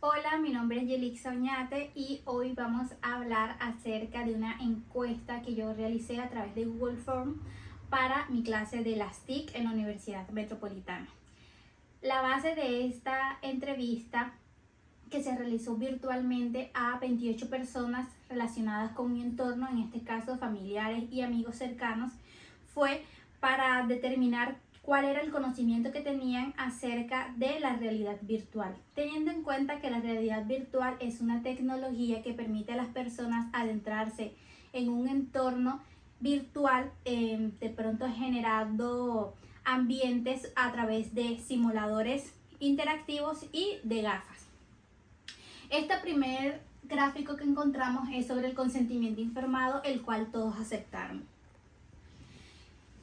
Hola, mi nombre es Yelixa Oñate y hoy vamos a hablar acerca de una encuesta que yo realicé a través de Google Form para mi clase de las TIC en la Universidad Metropolitana. La base de esta entrevista, que se realizó virtualmente a 28 personas relacionadas con mi entorno, en este caso familiares y amigos cercanos, fue para determinar cuál era el conocimiento que tenían acerca de la realidad virtual, teniendo en cuenta que la realidad virtual es una tecnología que permite a las personas adentrarse en un entorno virtual, de pronto generando ambientes a través de simuladores interactivos y de gafas. Este primer gráfico que encontramos es sobre el consentimiento informado, el cual todos aceptaron.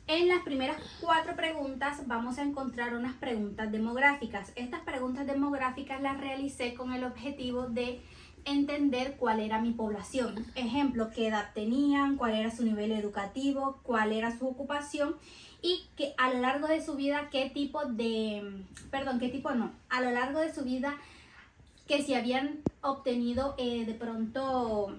En las primeras 4 preguntas vamos a encontrar unas preguntas demográficas. Estas preguntas demográficas las realicé con el objetivo de entender cuál era mi población. Ejemplo, qué edad tenían, cuál era su nivel educativo, cuál era su ocupación y que a lo largo de su vida a lo largo de su vida que si habían obtenido de pronto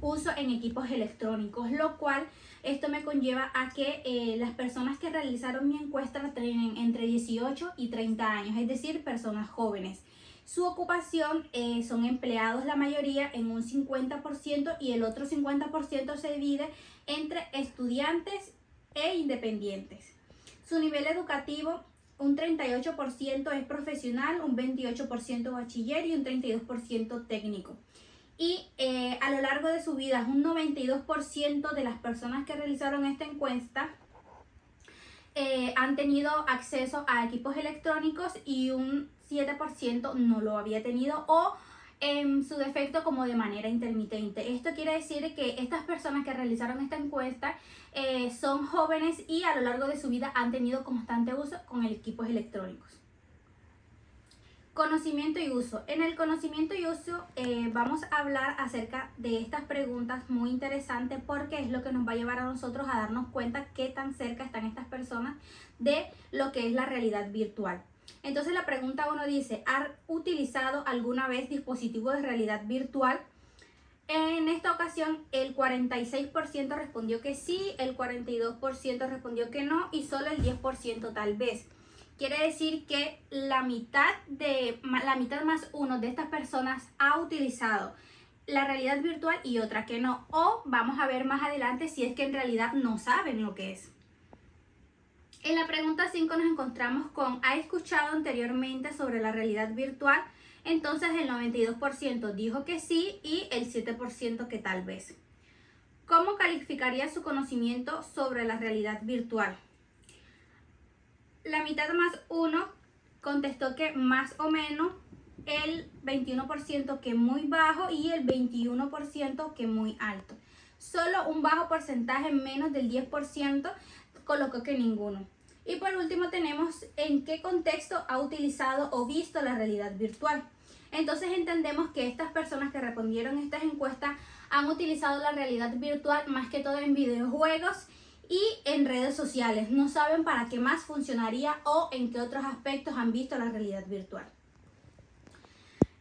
uso en equipos electrónicos, lo cual esto me conlleva a que las personas que realizaron mi encuesta tienen entre 18 y 30 años, es decir, personas jóvenes. Su ocupación son empleados la mayoría en un 50% y el otro 50% se divide entre estudiantes e independientes. Su nivel educativo, un 38% es profesional, un 28% bachiller y un 32% técnico. Y a lo largo de su vida, un 92% de las personas que realizaron esta encuesta han tenido acceso a equipos electrónicos y un 7% no lo había tenido o en su defecto como de manera intermitente. Esto quiere decir que estas personas que realizaron esta encuesta son jóvenes y a lo largo de su vida han tenido constante uso con equipos electrónicos. Conocimiento y uso. En el conocimiento y uso vamos a hablar acerca de estas preguntas muy interesantes porque es lo que nos va a llevar a nosotros a darnos cuenta qué tan cerca están estas personas de lo que es la realidad virtual. Entonces la pregunta 1 dice, ¿ha utilizado alguna vez dispositivos de realidad virtual? En esta ocasión el 46% respondió que sí, el 42% respondió que no y solo el 10% tal vez. Quiere decir que la mitad más uno de estas personas ha utilizado la realidad virtual y otra que no. O vamos a ver más adelante si es que en realidad no saben lo que es. En la pregunta 5 nos encontramos con ¿ha escuchado anteriormente sobre la realidad virtual? Entonces el 92% dijo que sí y el 7% que tal vez. ¿Cómo calificaría su conocimiento sobre la realidad virtual? La mitad más uno contestó que más o menos, el 21% que muy bajo y el 21% que muy alto. Solo un bajo porcentaje, menos del 10%, colocó que ninguno. Y por último tenemos en qué contexto ha utilizado o visto la realidad virtual. Entonces entendemos que estas personas que respondieron estas encuestas han utilizado la realidad virtual más que todo en videojuegos y en redes sociales. No saben para qué más funcionaría o en qué otros aspectos han visto la realidad virtual.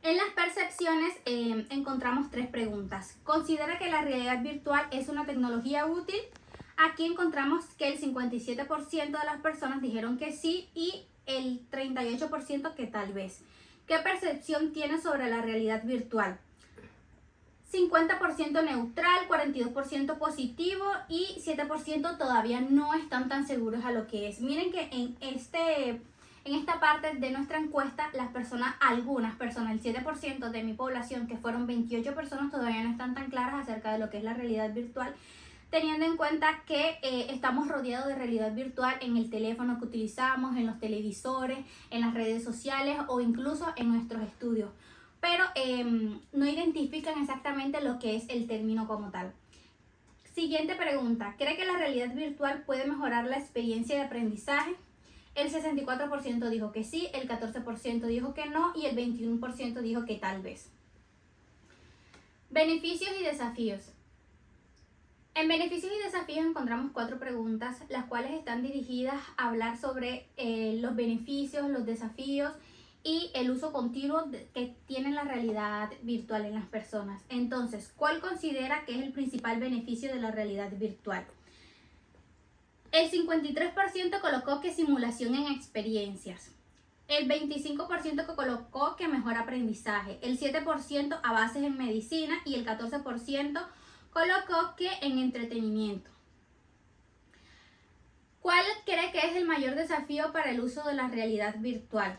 En las percepciones encontramos 3 preguntas. ¿Considera que la realidad virtual es una tecnología útil? Aquí encontramos que el 57% de las personas dijeron que sí y el 38% que tal vez. ¿Qué percepción tiene sobre la realidad virtual? 50% neutral, 42% positivo y 7% todavía no están tan seguros a lo que es. Miren que en esta parte de nuestra encuesta, algunas personas, el 7% de mi población, que fueron 28 personas, todavía no están tan claras acerca de lo que es la realidad virtual, teniendo en cuenta que estamos rodeados de realidad virtual en el teléfono que utilizamos, en los televisores, en las redes sociales o incluso en nuestros estudios. Pero no identifican exactamente lo que es el término como tal. Siguiente pregunta. ¿Cree que la realidad virtual puede mejorar la experiencia de aprendizaje? El 64% dijo que sí, el 14% dijo que no y el 21% dijo que tal vez. Beneficios y desafíos. En beneficios y desafíos encontramos 4 preguntas, las cuales están dirigidas a hablar sobre los beneficios, los desafíos y el uso continuo que tiene la realidad virtual en las personas. Entonces, ¿cuál considera que es el principal beneficio de la realidad virtual? El 53% colocó que simulación en experiencias. El 25% que colocó que mejor aprendizaje. El 7% avances en medicina y el 14% colocó que en entretenimiento. ¿Cuál cree que es el mayor desafío para el uso de la realidad virtual?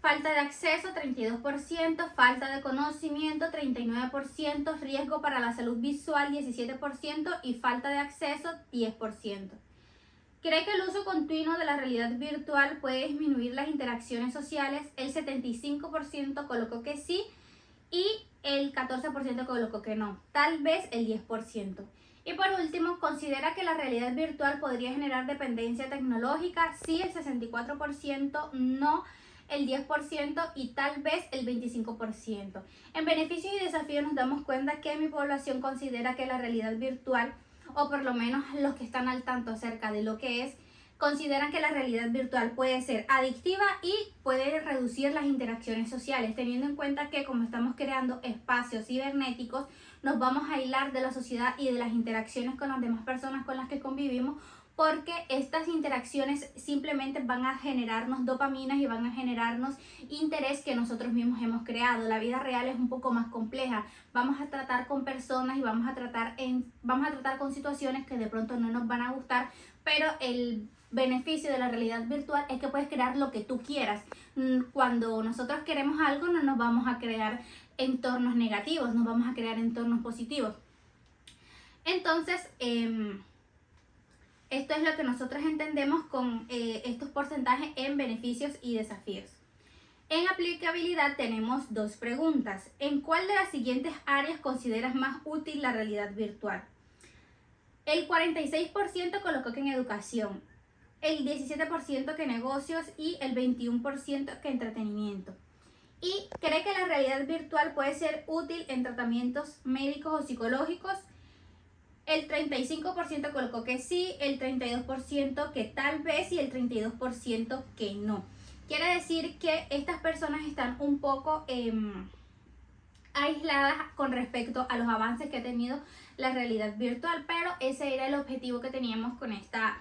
Falta de acceso, 32%, falta de conocimiento, 39%, riesgo para la salud visual, 17% y falta de acceso, 10%. ¿Cree que el uso continuo de la realidad virtual puede disminuir las interacciones sociales? El 75% colocó que sí y el 14% colocó que no, tal vez el 10%. Y por último, ¿considera que la realidad virtual podría generar dependencia tecnológica? Sí, el 64%, no el 10% y tal vez el 25%. En beneficios y desafíos nos damos cuenta que mi población considera que la realidad virtual, o por lo menos los que están al tanto acerca de lo que es, consideran que la realidad virtual puede ser adictiva y puede reducir las interacciones sociales, teniendo en cuenta que como estamos creando espacios cibernéticos, nos vamos a aislar de la sociedad y de las interacciones con las demás personas con las que convivimos, porque estas interacciones simplemente van a generarnos dopaminas y van a generarnos interés que nosotros mismos hemos creado. La vida real es un poco más compleja. Vamos a tratar con personas y vamos a tratar con situaciones que de pronto no nos van a gustar, pero el beneficio de la realidad virtual es que puedes crear lo que tú quieras. Cuando nosotros queremos algo, no nos vamos a crear entornos negativos, nos vamos a crear entornos positivos. Entonces, esto es lo que nosotros entendemos con estos porcentajes en beneficios y desafíos. En aplicabilidad tenemos dos preguntas. ¿En cuál de las siguientes áreas consideras más útil la realidad virtual? El 46% colocó que en educación, el 17% que negocios y el 21% que entretenimiento. Y cree que la realidad virtual puede ser útil en tratamientos médicos o psicológicos. El 35% colocó que sí, el 32% que tal vez y el 32% que no. Quiere decir que estas personas están un poco aisladas con respecto a los avances que ha tenido la realidad virtual, pero ese era el objetivo que teníamos con esta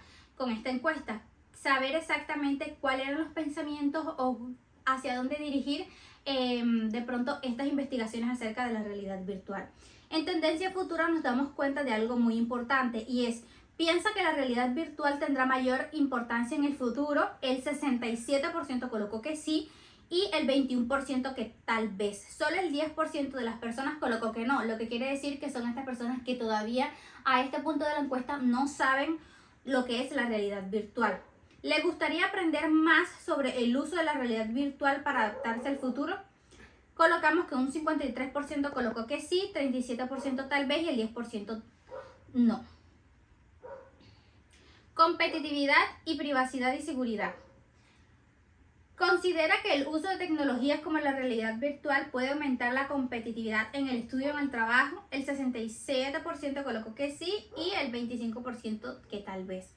encuesta, saber exactamente cuáles eran los pensamientos o hacia dónde dirigir de pronto estas investigaciones acerca de la realidad virtual. En tendencia futura nos damos cuenta de algo muy importante y es: piensa que la realidad virtual tendrá mayor importancia en el futuro. El 67% colocó que sí y el 21% que tal vez. Solo el 10% de las personas colocó que no, lo que quiere decir que son estas personas que todavía a este punto de la encuesta no saben lo que es la realidad virtual. ¿Le gustaría aprender más sobre el uso de la realidad virtual para adaptarse al futuro? Colocamos que un 53% colocó que sí, 37% tal vez y el 10% no. Competitividad y privacidad y seguridad. Considera que el uso de tecnologías como la realidad virtual puede aumentar la competitividad en el estudio o en el trabajo. El 67% colocó que sí y el 25% que tal vez.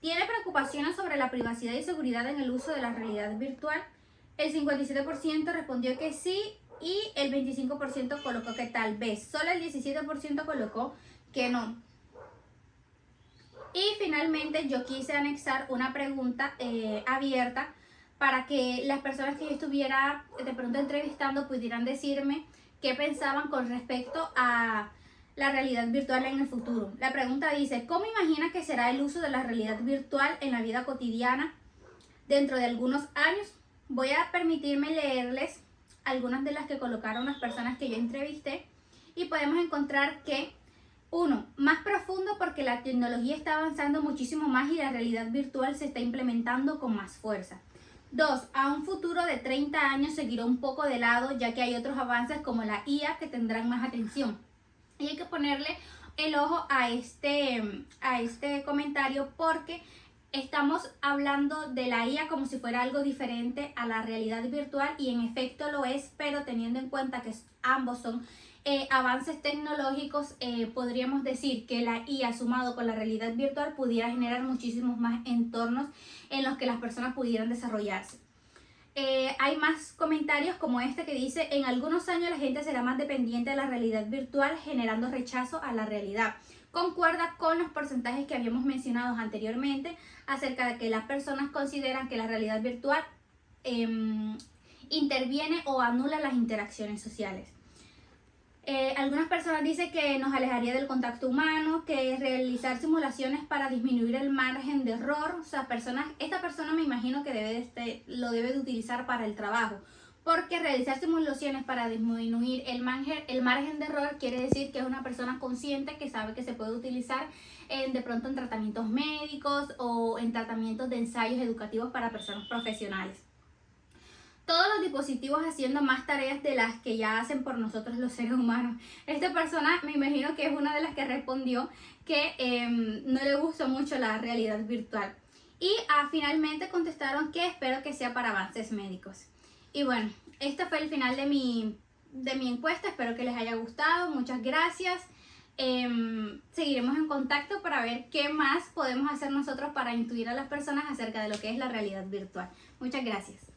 ¿Tiene preocupaciones sobre la privacidad y seguridad en el uso de la realidad virtual? El 57% respondió que sí y el 25% colocó que tal vez. Solo el 17% colocó que no. Y finalmente yo quise anexar una pregunta abierta para que las personas que yo estuviera de pronto entrevistando pudieran decirme qué pensaban con respecto a la realidad virtual en el futuro. La pregunta dice: ¿cómo imagina que será el uso de la realidad virtual en la vida cotidiana dentro de algunos años? Voy a permitirme leerles algunas de las que colocaron las personas que yo entrevisté y podemos encontrar que 1. Más profundo porque la tecnología está avanzando muchísimo más y la realidad virtual se está implementando con más fuerza. 2. A un futuro de 30 años seguirá un poco de lado ya que hay otros avances como la IA que tendrán más atención. Y hay que ponerle el ojo a este comentario porque estamos hablando de la IA como si fuera algo diferente a la realidad virtual y en efecto lo es, pero teniendo en cuenta que ambos son avances tecnológicos, podríamos decir que la IA sumado con la realidad virtual pudiera generar muchísimos más entornos en los que las personas pudieran desarrollarse. Hay más comentarios como este que dice: en algunos años la gente será más dependiente de la realidad virtual, generando rechazo a la realidad. Concuerda con los porcentajes que habíamos mencionado anteriormente acerca de que las personas consideran que la realidad virtual interviene o anula las interacciones sociales. Algunas personas dicen que nos alejaría del contacto humano, que realizar simulaciones para disminuir el margen de error. O sea, esta persona me imagino que lo debe de utilizar para el trabajo, porque realizar simulaciones para disminuir el margen de error quiere decir que es una persona consciente que sabe que se puede utilizar de pronto en tratamientos médicos o en tratamientos de ensayos educativos para personas profesionales. Todos los dispositivos haciendo más tareas de las que ya hacen por nosotros los seres humanos. Esta persona me imagino que es una de las que respondió que no le gustó mucho la realidad virtual. Y finalmente contestaron que espero que sea para avances médicos. Y bueno, este fue el final de mi encuesta. Espero que les haya gustado. Muchas gracias. Seguiremos en contacto para ver qué más podemos hacer nosotros para intuir a las personas acerca de lo que es la realidad virtual. Muchas gracias.